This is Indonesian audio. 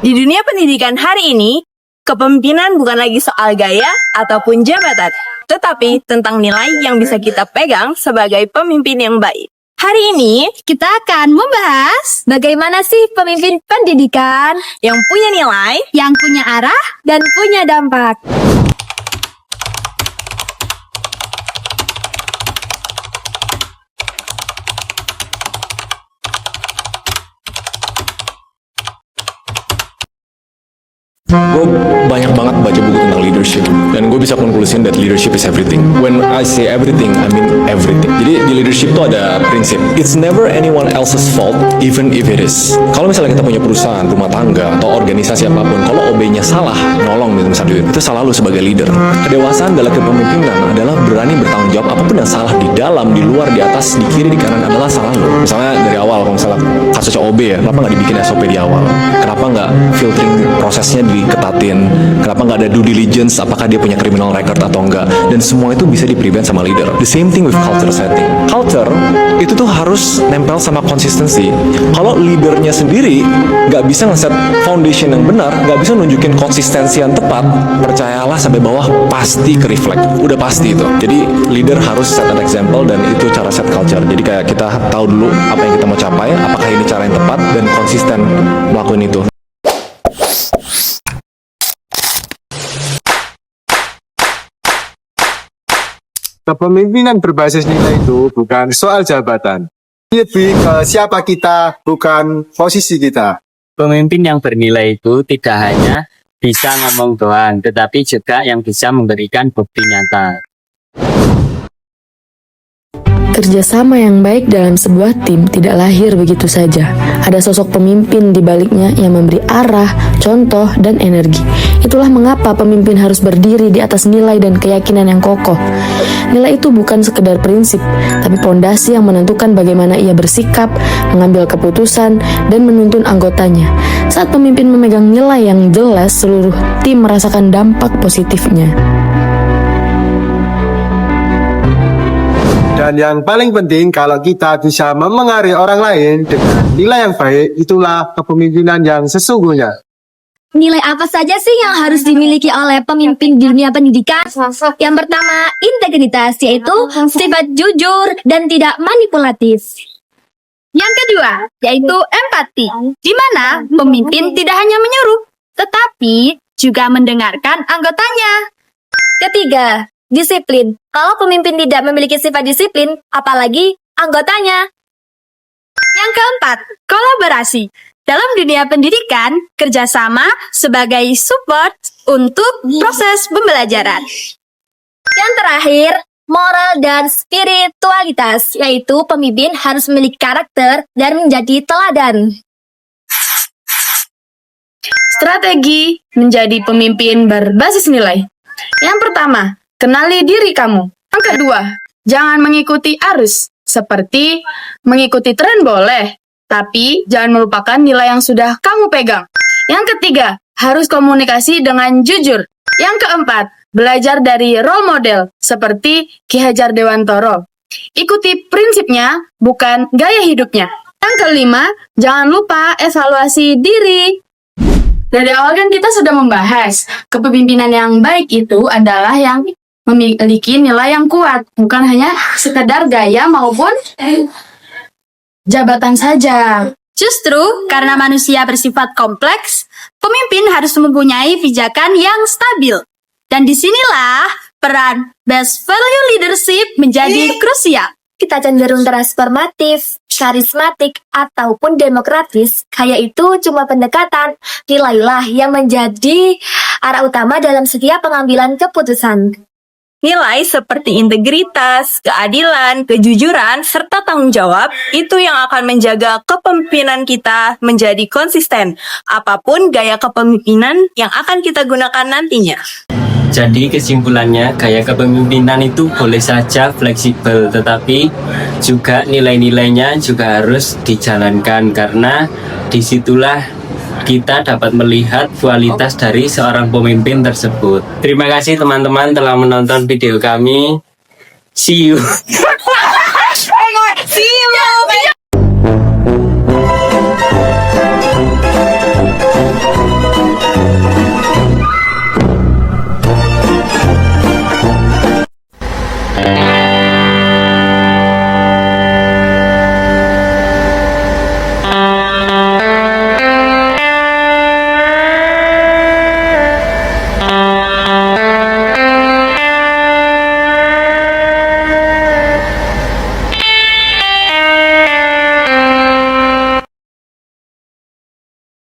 Di dunia pendidikan hari ini, kepemimpinan bukan lagi soal gaya ataupun jabatan, tetapi tentang nilai yang bisa kita pegang sebagai pemimpin yang baik. Hari ini, Kita akan membahas bagaimana sih pemimpin pendidikan yang punya nilai, yang punya arah dan punya dampak. Gue banyak banget baca buku tentang leadership dan gue bisa konklusin that leadership is everything. When I say everything, I mean everything. Jadi di leadership tuh ada prinsip, it's never anyone else's fault, even if it is. Kalau misalnya kita punya perusahaan, rumah tangga, atau organisasi apapun, kalau OB-nya salah, nyolong gitu misalnya, itu salah lu sebagai leader. Kedewasaan dalam kepemimpinan adalah berani bertanggung jawab apapun yang salah di dalam, di luar, di atas, di kiri, di kanan adalah salah lu. Misalnya dari awal, kalau misalnya kasusnya OB ya, kenapa nggak dibikin SOP di awal? Kenapa nggak filtering prosesnya diketatin? Kenapa nggak ada due diligence, apakah dia punya criminal record atau enggak? Dan semua itu bisa di-prevent sama leader. The same thing with culture setting. Culture itu tuh harus nempel sama konsistensi. Kalau leadernya sendiri nggak bisa ngeset foundation yang benar, nggak bisa nunjukin konsistensi yang tepat, percayalah sampai bawah pasti ke reflect. Udah pasti itu. Jadi leader harus set an example dan itu cara set culture. Jadi kayak kita tahu dulu apa yang kita mau capai, apakah ini cara yang tepat dan konsisten melakukan itu. Kepemimpinan berbasis nilai itu bukan soal jabatan. Lebih ke siapa kita, bukan posisi kita. Pemimpin yang bernilai itu tidak hanya bisa ngomong doang, tetapi juga yang bisa memberikan bukti nyata. Kerjasama yang baik dalam sebuah tim tidak lahir begitu saja. Ada sosok pemimpin di baliknya yang memberi arah, contoh, dan energi. Itulah mengapa pemimpin harus berdiri di atas nilai dan keyakinan yang kokoh. Nilai itu bukan sekedar prinsip, tapi pondasi yang menentukan bagaimana ia bersikap, mengambil keputusan, dan menuntun anggotanya. Saat pemimpin memegang nilai yang jelas, seluruh tim merasakan dampak positifnya. Dan yang paling penting, kalau kita bisa memengaruhi orang lain dengan nilai yang baik, itulah kepemimpinan yang sesungguhnya. Nilai apa saja sih yang harus dimiliki oleh pemimpin di dunia pendidikan? Yang pertama, integritas, yaitu sifat jujur dan tidak manipulatif. Yang kedua, yaitu empati, di mana pemimpin tidak hanya menyuruh, tetapi juga mendengarkan anggotanya. Ketiga, disiplin. Kalau pemimpin tidak memiliki sifat disiplin, apalagi anggotanya. Yang keempat, kolaborasi. Dalam dunia pendidikan, kerjasama sebagai support untuk proses pembelajaran. Yang terakhir, moral dan spiritualitas, yaitu pemimpin harus memiliki karakter dan menjadi teladan. strategi menjadi pemimpin berbasis nilai. Yang pertama, kenali diri kamu. Yang kedua, jangan mengikuti arus. Seperti mengikuti tren boleh, tapi jangan melupakan nilai yang sudah kamu pegang. Yang ketiga, harus komunikasi dengan jujur. Yang keempat, belajar dari role model seperti Ki Hajar Dewantoro. Ikuti prinsipnya, bukan gaya hidupnya. Yang kelima, jangan lupa evaluasi diri. Dari awal kan kita sudah membahas, kepemimpinan yang baik itu adalah yang memiliki nilai yang kuat, bukan hanya sekedar gaya maupun jabatan saja. Justru karena manusia bersifat kompleks, pemimpin harus mempunyai pijakan yang stabil. Dan disinilah peran best value leadership menjadi krusial. Kita cenderung transformatif, karismatik, ataupun demokratis. Kaya itu cuma pendekatan. Nilailah yang menjadi arah utama dalam setiap pengambilan keputusan. Nilai seperti integritas, keadilan, kejujuran, serta tanggung jawab itu yang akan menjaga kepemimpinan kita menjadi konsisten, apapun gaya kepemimpinan yang akan kita gunakan nantinya. Jadi kesimpulannya, gaya kepemimpinan itu boleh saja fleksibel, tetapi juga nilai-nilainya juga harus dijalankan, karena disitulah kita dapat melihat kualitas dari seorang pemimpin tersebut. Terima kasih teman-teman telah menonton video kami. See you.